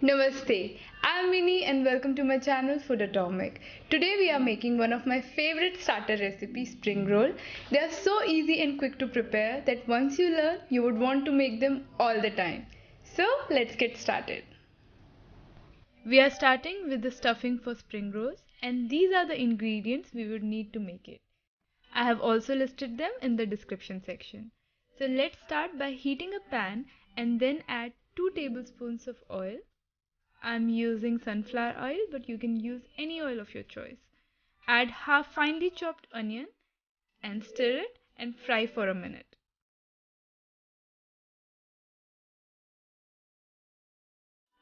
Namaste, I'm Minnie and welcome to my channel Food Atomic. Today we are making one of my favorite starter recipes, spring roll. They are so easy and quick to prepare that once you learn, you would want to make them all the time. So let's get started. We are starting with the stuffing for spring rolls, and these are the ingredients we would need to make it. I have also listed them in the description section. So let's start by heating a pan and then add 2 tablespoons of oil. I'm using sunflower oil, but you can use any oil of your choice. Add half finely chopped onion and stir it and fry for a minute.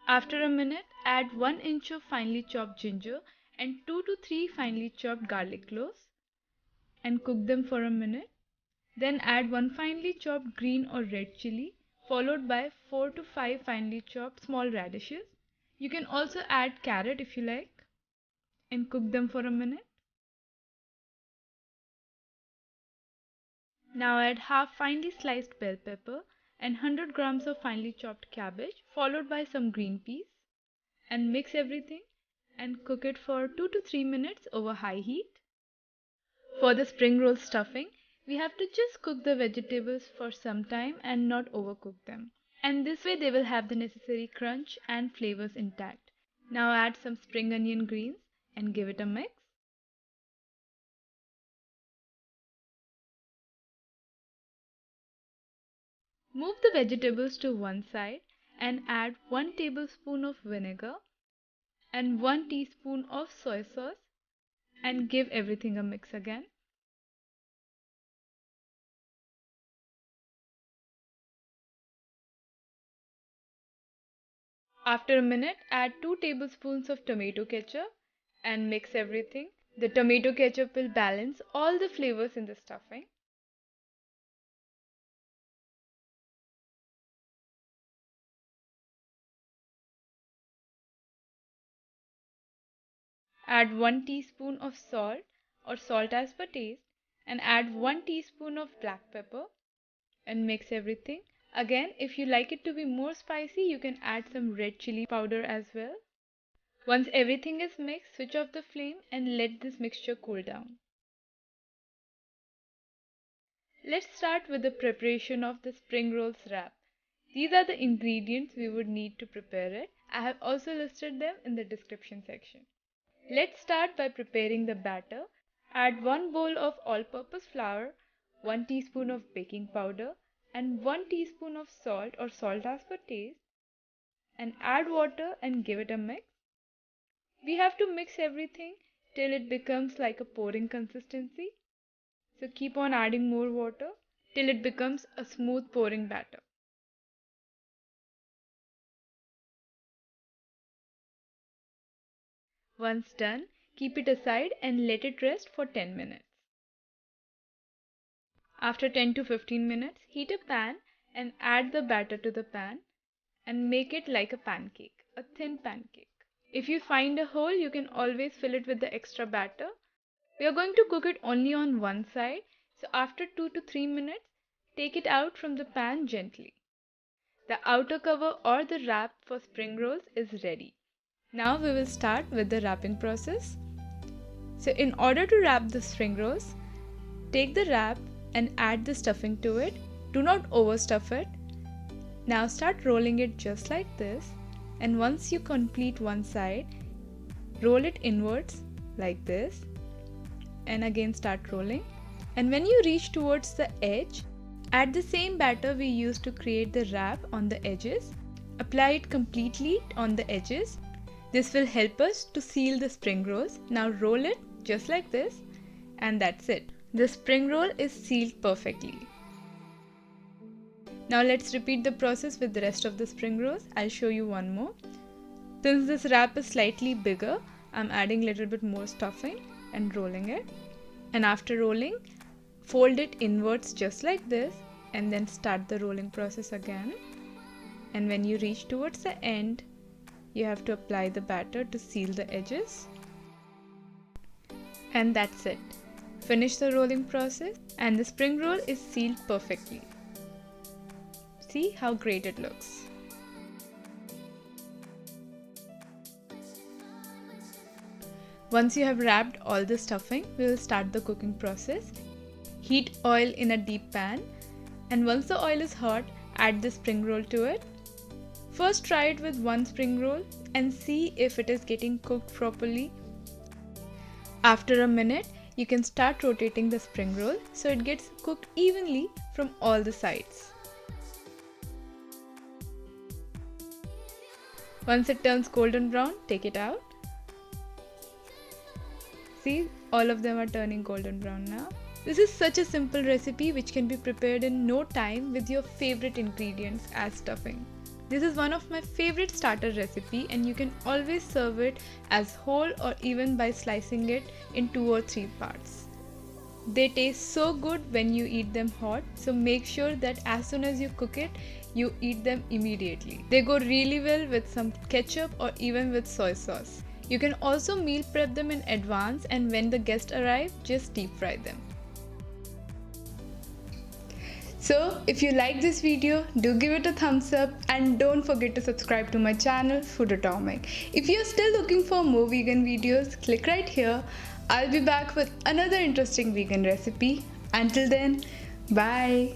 After a minute, add 1 inch of finely chopped ginger and 2 to 3 finely chopped garlic cloves and cook them for a minute. Then add 1 finely chopped green or red chili, followed by 4 to 5 finely chopped small radishes. You can also add carrot if you like and cook them for a minute. Now add half finely sliced bell pepper and 100 grams of finely chopped cabbage, followed by some green peas, and mix everything and cook it for 2 to 3 minutes over high heat. For the spring roll stuffing, we have to just cook the vegetables for some time and not overcook them. And this way they will have the necessary crunch and flavors intact. Now add some spring onion greens and give it a mix. Move the vegetables to one side and add 1 tablespoon of vinegar and 1 teaspoon of soy sauce and give everything a mix again. After a minute, add 2 tablespoons of tomato ketchup and mix everything. The tomato ketchup will balance all the flavors in the stuffing. Add 1 teaspoon of salt or salt as per taste and add 1 teaspoon of black pepper and mix everything. Again, if you like it to be more spicy, you can add some red chili powder as well. Once everything is mixed, switch off the flame and let this mixture cool down. Let's start with the preparation of the spring rolls wrap. These are the ingredients we would need to prepare it. I have also listed them in the description section. Let's start by preparing the batter. Add 1 bowl of all-purpose flour, 1 teaspoon of baking powder, and 1 teaspoon of salt or salt as per taste, and add water and give it a mix. We have to mix everything till it becomes like a pouring consistency. So keep on adding more water till it becomes a smooth pouring batter. Once done, keep it aside and let it rest for 10 minutes. After 10 to 15 minutes, heat a pan and add the batter to the pan and make it like a pancake, a thin pancake. If you find a hole, you can always fill it with the extra batter. We are going to cook it only on one side, so after 2 to 3 minutes, take it out from the pan gently. The outer cover or the wrap for spring rolls is ready. Now we will start with the wrapping process. So in order to wrap the spring rolls, take the wrap and add the stuffing to it. Do not overstuff it. Now start rolling it just like this, and once you complete one side, roll it inwards like this and again start rolling. And when you reach towards the edge, add the same batter we used to create the wrap on the edges. Apply it completely on the edges. This will help us to seal the spring rolls. Now roll it just like this, and that's it. The spring roll is sealed perfectly. Now let's repeat the process with the rest of the spring rolls. I'll show you one more. Since this wrap is slightly bigger, I'm adding a little bit more stuffing and rolling it. And after rolling, fold it inwards just like this and then start the rolling process again. And when you reach towards the end, you have to apply the batter to seal the edges. And that's it. Finish the rolling process and the spring roll is sealed perfectly. See how great it looks. Once you have wrapped all the stuffing, we will start the cooking process. Heat oil in a deep pan, and once the oil is hot, add the spring roll to it. First try it with one spring roll and see if it is getting cooked properly. After a minute, you can start rotating the spring roll so it gets cooked evenly from all the sides. Once it turns golden brown, take it out. See, all of them are turning golden brown now. This is such a simple recipe which can be prepared in no time with your favorite ingredients as stuffing. This is one of my favorite starter recipe, and you can always serve it as whole or even by slicing it in 2 or 3 parts. They taste so good when you eat them hot, so make sure that as soon as you cook it, you eat them immediately. They go really well with some ketchup or even with soy sauce. You can also meal prep them in advance, and when the guests arrive, just deep fry them. So, if you like this video, do give it a thumbs up and don't forget to subscribe to my channel, Food Atomic. If you're still looking for more vegan videos, click right here. I'll be back with another interesting vegan recipe. Until then, bye.